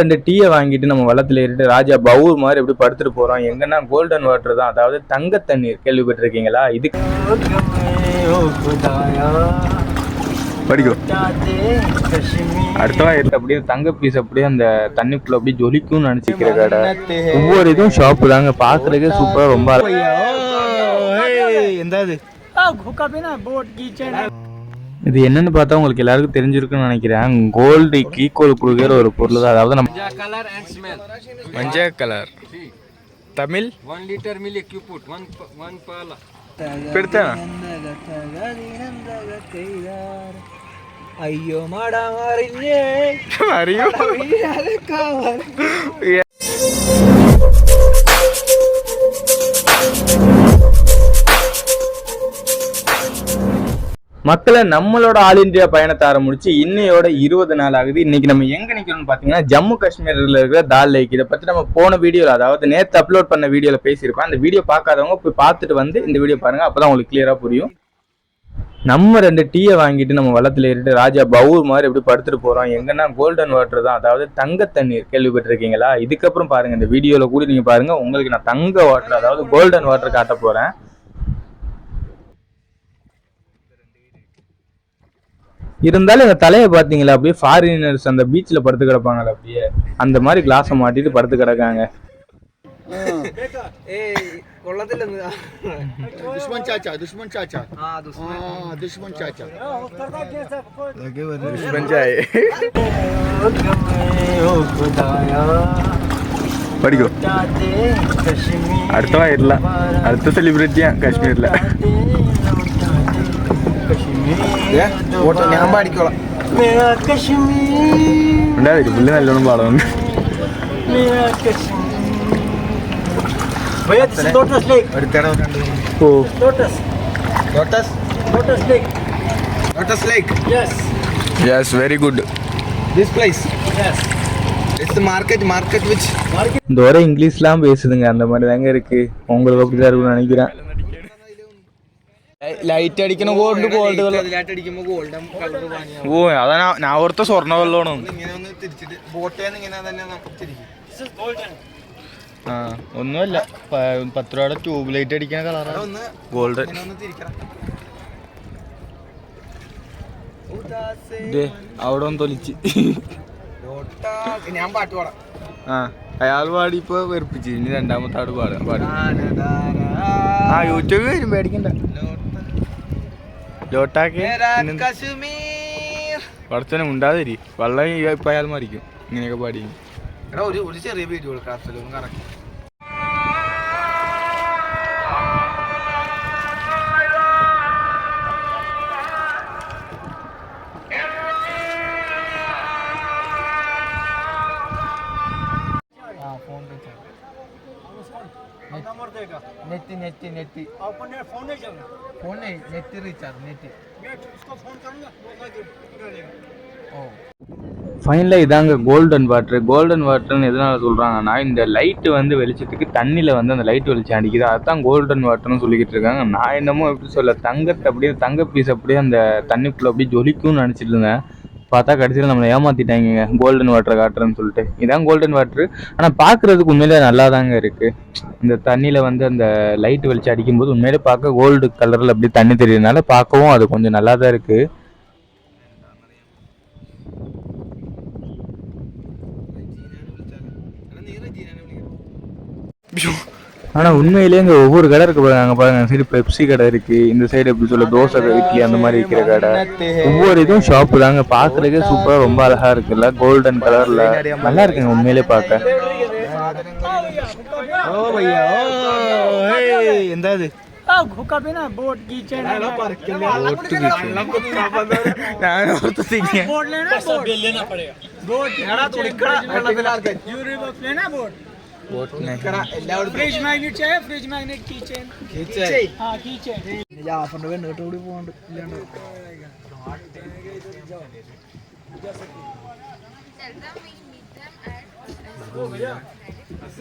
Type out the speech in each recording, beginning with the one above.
2 டீயை வாங்கிட்டு நம்ம வள்ளத்துல ஏறிட்டு ராஜா பவுல் மாதிரி எப்படி படுத்துட்டு போறோம். எங்கன்னா கோல்டன் வாட்டர் தான், அதாவது தங்க தண்ணீர். கேள்விப்பட்டிருக்கீங்களா? இதுக்கு படிக்கும் அடுத்தவா இருக்கு அப்படியே தங்க பீஸ் அப்படியே அந்த தண்ணிக்குள்ள அப்படியே ஜொலிக்கும்னு நினைச்சிக்கிற கடை. ஒவ்வொரு இதுவும் ஷாப்பு தாங்க, பாக்குறதுக்கே சூப்பரா ரொம்ப. இது என்னன்னு பார்த்தா உங்களுக்கு எல்லாருக்கும் தெரிஞ்சிருக்குன்னு நினைக்கிறேன். கோல்டுக்கு ஈக்குவல் கொடுக்குற ஒரு பொருள் தான். அதாவது நம்ம மஞ்சள் colour Tamil 1 liter milk you put 1 pala பெருத்தா ஐயோ மாடா மாறியே மாறியோ மக்களை நம்மளோட ஆல் இந்தியா பயணத்தை ஆரம்பிச்சு இன்னையோட 20 நாள் ஆகுது. இன்னைக்கு நம்ம எங்க நிக்கிறோம்னு பாத்தீங்கன்னா ஜம்மு காஷ்மீர்ல இருக்கிற தால் லேக். இதை பத்தி நம்ம போன வீடியோல, அதாவது நேற்று அப்லோட் பண்ண வீடியோல பேசியிருக்கோம். அந்த வீடியோ பார்க்காதவங்க போய் பார்த்துட்டு வந்து இந்த வீடியோ பாருங்க, அப்பதான் உங்களுக்கு கிளியரா புரியும். நம்ம 2 டீயை வாங்கிட்டு நம்ம வள்ளத்துல ஏறிட்டு ராஜா பவுல் மாதிரி எப்படி படுத்துட்டு போறோம். எங்கன்னா கோல்டன் வாட்டர் தான், அதாவது தங்க தண்ணீர். கேள்விப்பட்டிருக்கீங்களா? இதுக்கப்புறம் பாருங்க, இந்த வீடியோல கூட நீங்க பாருங்க, உங்களுக்கு நான் தங்க வாட்டர், அதாவது கோல்டன் வாட்டர் காட்ட போறேன். இருந்தாலும் எங்க தலையை பாத்தீங்களா, அப்படியே ஃபாரினர்ஸ் அந்த பீச்ல படுத்து கிடப்பாங்கல்ல, அப்படியே அந்த மாதிரி கிளாஸை மாட்டிட்டு படுத்து கிடக்காங்க. படிக்கும் அடுத்தவா இருக்கலாம், அடுத்த செலிபிரிட்டியா காஷ்மீர்ல. നല്ലോണം പാടുന്നുണ്ട്. Yes, very good. This place. Yes. It's the market which இந்த ஒரே இங்கிலீஷ்லாம் பேசுதுங்க, அந்த மாதிரி தாங்க இருக்கு. உங்களுக்கு அப்படிதான் இருக்குன்னு நினைக்கிறேன். ലൈറ്റ് അടിക്കണ ഗോൾഡ് ഓ അതാ ഞാൻ ഓർത്ത സ്വർണ്ണ വെള്ളമാണ്. ആ ഒന്നുമല്ല, 10 രൂപയുടെ ട്യൂബ് ലൈറ്റ് അടിക്കണ കളറാണ് ഗോൾഡ്. അവിടെ ഒന്ന് തൊലിച്ച് ഞാൻ പാട്ട് പാടാം. ആ അയാൾ പാടി ഇപ്പൊ വെറുപ്പിച്ച്, ഇനി രണ്ടാമത്തെ ആട് പാടും. ആ യൂട്യൂബ് വരും, പേടിക്കണ്ട. പഠിച്ചനെ ഉണ്ടാതിരി വെള്ളം ഇപ്പൊ അയാൾ മരിക്കും ഇങ്ങനെയൊക്കെ പാടി. ഒരു ചെറിയ വീഡിയോ കറക്റ്റ്. नेट फोन नहीं, नेट रिचार्ज नेट उसको फोन करूंगा ஃபைனலாக இதாங்க கோல்டன் வாட்டர். கோல்டன் வாட்டர்னு எதனால் சொல்கிறாங்கன்னா, இந்த லைட்டு வந்து வெளிச்சத்துக்கு தண்ணியில் வந்து அந்த லைட் வெளிச்சம் அடிக்குது, அதுதான் கோல்டன் வாட்டர்னு சொல்லிக்கிட்டு இருக்காங்க. நான் என்னமோ எப்படி சொல்ல, தங்கத்தை அப்படியே தங்க பீஸ் அப்படியே அந்த தண்ணிக்குள்ளே அப்படியே ஜொலிக்கும்னு நினச்சிட்டு இருந்தேன். பார்த்தா கடைசியில் நம்மளை ஏமாற்றிட்டாங்க, கோல்டன் வாட்டரை காட்டுறேன்னு சொல்லிட்டு. இதான் கோல்டன் வாட்ரு. ஆனால் பார்க்குறதுக்கு உண்மையிலே நல்லா தாங்க இருக்குது. இந்த தண்ணியில் வந்து அந்த லைட் வெளிச்சம் அடிக்கும்போது உண்மையிலே பார்க்க கோல்டு கலரில் அப்படியே தண்ணி தெரியுறதுனால பார்க்கவும் அது கொஞ்சம் நல்லா தான் இருக்குது. ஆனால் உண்மையிலேயே இங்கே ஒவ்வொரு கடை இருக்கு பாருங்க. அங்கே பாருங்க, சைடு பெப்சி கடை இருக்கு, இந்த சைடு எப்படி சொல்ல தோசை இட்லி அந்த மாதிரி விற்கிற கடை. ஒவ்வொரு இதுவும் ஷாப்பு தாங்க, பார்க்கறதுக்கே சூப்பராக ரொம்ப அழகா இருக்குல்ல, கோல்டன் கலர்ல நல்லா இருக்குங்க உண்மையிலே பார்க்க. எந்தாது फ्रिज मैग्नेट चाहिए, फ्रिज मैग्नेट की चेन हां की चेन या अपन वे नट उड़ी പോണ്ട് ഇല്ലാണ്ട്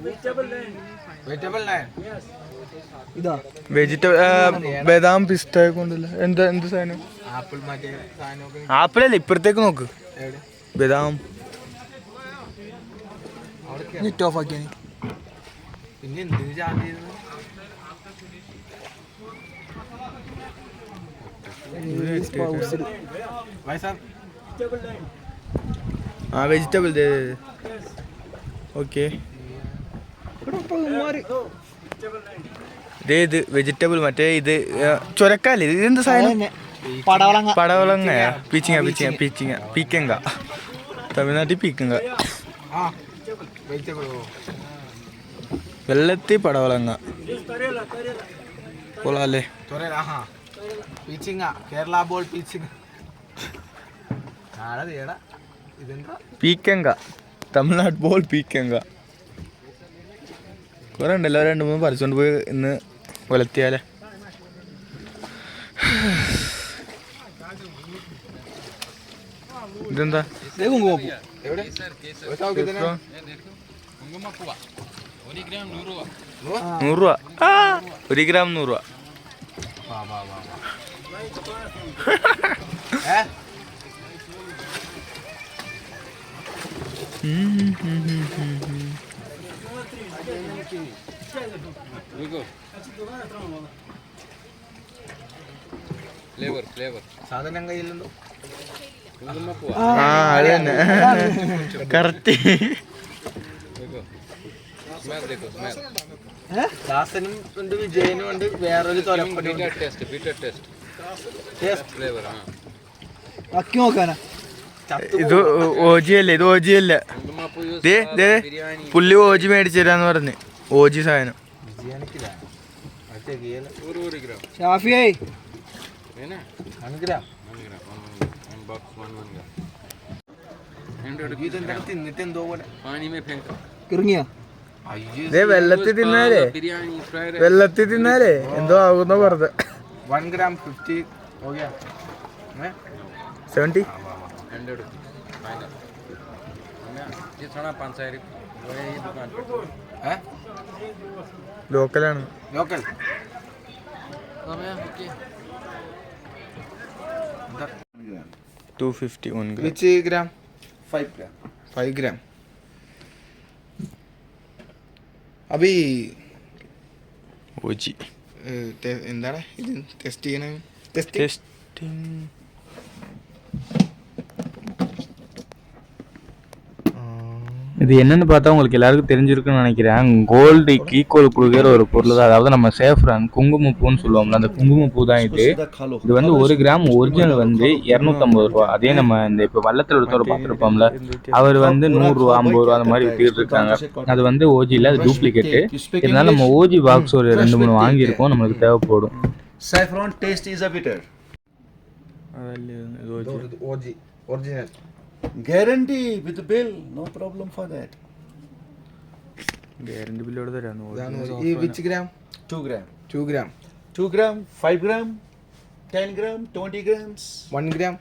വെജിറ്റബിൾ ലൈൻ ഇതാ വെജിറ്റബിൾ ബദാം പിസ്ത കൊണ്ടല്ല എന്ത് എന്ത് സാധനം ആപ്പിൾ മറ്റേ സാധനം ആപ്പിൾ അല്ല ഇപ്പുറത്തേക്ക് നോക്ക് ബദാം നെറ്റ് ഓഫ് ആക്കിയാണ്. പിന്നെ എന്തിനു ചാടിയിരുന്നു? ആ വെജിറ്റബിൾ ഓക്കെ ഇത് വെജിറ്റബിൾ മറ്റേ ഇത് ചുരക്കാല്ലേ ഇതെന്ത് സാധനം? പടവളങ്ങ പീക്കങ്ക തമിഴ്നാട്ടിൽ പീക്കങ്ക വെള്ളത്തി പടവളങ്ങ കൊള്ളാല്ലേ? കേരള ബോൾ പീക്കങ്ക തമിഴ്നാട് ബോൾ പീക്കങ്ക കുറെ ഉണ്ടല്ലോ. 2-3 പറിച്ചോണ്ട് പോയി ഇന്ന് കൊലത്തിയാലേ. ഇതെന്താ? 100 രൂപ. 1 ഗ്രാം 100 രൂപ. സാധനം കയ്യിലുണ്ടോ? അത് തന്നെ കറക്റ്റ്. ദാസനും ഉണ്ട്, വിജയനും ഉണ്ട്, വേറൊരു തൊലപ്പടി. ഇത് ഓജിയല്ലേ? ഇത് ഓജിയല്ല. പുള്ളി ഓജി മേടിച്ചു തരാന്ന് പറഞ്ഞ്. ഓജി സാധനം തിന്നിട്ട് എന്തോ പോലെ വെള്ളത്തിൽ തിന്നാലേ എന്തോ ആകുന്ന വെറുതെ. 1 gram 50 हो गया 70 ലോക്കലാണ്. Local 250 1 gram. which gram? 5 gram. അബി ഓജി എന്താണ് ഇത് ടെസ്റ്റ് ചെയ്യണ? ടെസ്റ്റിംഗ് இது என்னன்னு பார்த்தா உங்களுக்கு எல்லாருக்கும் தெரிஞ்சிருக்குன்னு நினைக்கிறேன். கோல்டுக்கு ஈக்குவல் கொடுக்குற ஒரு பொருள் தான். அதாவது நம்ம சேஃப்ரான் குங்குமப்பூன்னு சொல்லுவோம்ல, அந்த குங்குமப்பூ தான் இது. இது வந்து 1 கிராம் ஒரிஜினல் வந்து 250 ரூபா. அதே நம்ம இந்த இப்போ வள்ளத்தில் ஒருத்தர் பார்த்துருப்போம்ல, அவர் வந்து 100 ரூபா 50 ரூபா அந்த மாதிரி வித்துக்கிட்டு இருக்காங்க. அது வந்து ஓஜியில் அது டூப்ளிகேட்டு. இருந்தாலும் நம்ம ஓஜி பாக்ஸ் ஒரு 2-3 வாங்கியிருக்கோம், நம்மளுக்கு தேவைப்படும். Saffron taste is a bitter. OG original. Guarantee with the bill, no problem for that. Guarantee ബില്ലോട് തരാം. ഈ which gram? 2 gram. 2 gram. 2 gram, 5 gram, 10 gram, 20 grams. 1 gram.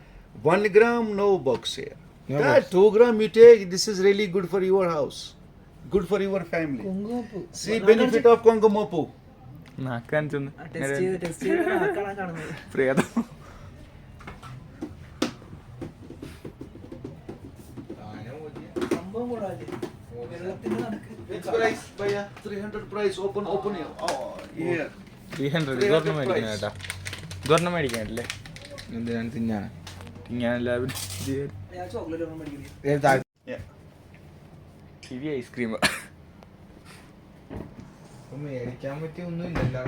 1 gram, no box here. No That box. 2 gram you take, this is really good for your house. Good for your family. See benefit of Kongomopu. നാക്കാൻ ചെന്ന് പ്രിയതം. Which price? Bhaiya, 300 price. Open here. Oh, here. 300 ഇതൊരെണ്ണം മേടിക്കണം കേട്ടാ. ഇതൊരെണ്ണം മേടിക്കാനല്ലേ? എന്തിനാണ് തിന്നാണ്? തിന്നാനല്ല kiwi ice cream മേടിക്കാൻ പറ്റിയ ഒന്നും ഇല്ലല്ലോ.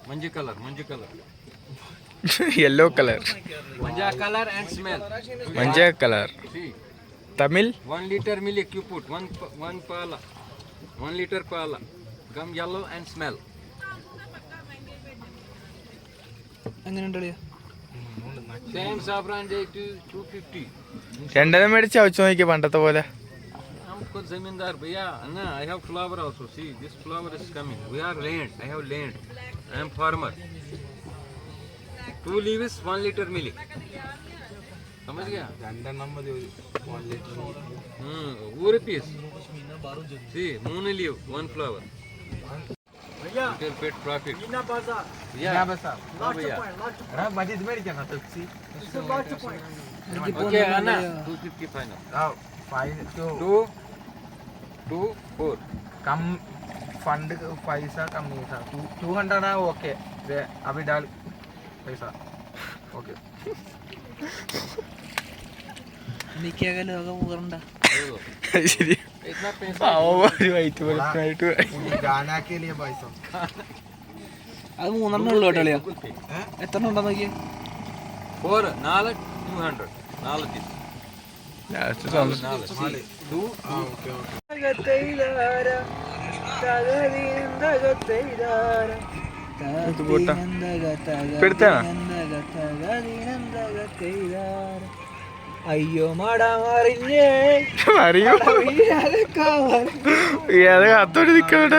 Manja color. Yellow colour. Manja color and smell. മഞ്ച colour. See, Tamil 1 liter milk you put, one pala, 1 liter pala. Come yellow and smell. Same saffron rate to 250. രണ്ടെണ്ണം മേടിച്ച് അവിച്ചു നോക്കിയ പണ്ടത്തെ പോലെ. I'm good zamindar, bhaiya. Anna, I have flower also. See, this flower is coming. We are land. I have land. I am farmer. 2 leaves, 1 liter milk. समझ गया? 2 മതി 1 liter. ഒരു piece. See, 3 leaf, 1 flower. Little bit profit. ഞാൻ ബസാ. എടാ മതി ഇത് മേടിക്കാൻ ടെക്സി. Okay, Anna, 250 final. 5 to 2 2 4 come fund पैसा कमी था 200 है ओके दे अभी डाल पैसा ओके ശരി इतना पैसा വൈറ്റ് വെളുപ്പായിട്ട് गाना के लिए पैसा അത് മൂന്നെണ്ണം ഉള്ളു കേട്ടോ അളിയാ. Google Pay. എത്ര ഉണ്ടോ നോക്കിയേ. 4 4 200 4 this ലാസ്റ്റ് 2 ഇത് പോട്ടാ. പെടുത്താണോ? അയ്യോ മാടാ മറിഞ്ഞേ അറിയോ വീഴാതെ കാവൽ. ഇയാളെ കാത്തോടി നിൽക്കണ്ട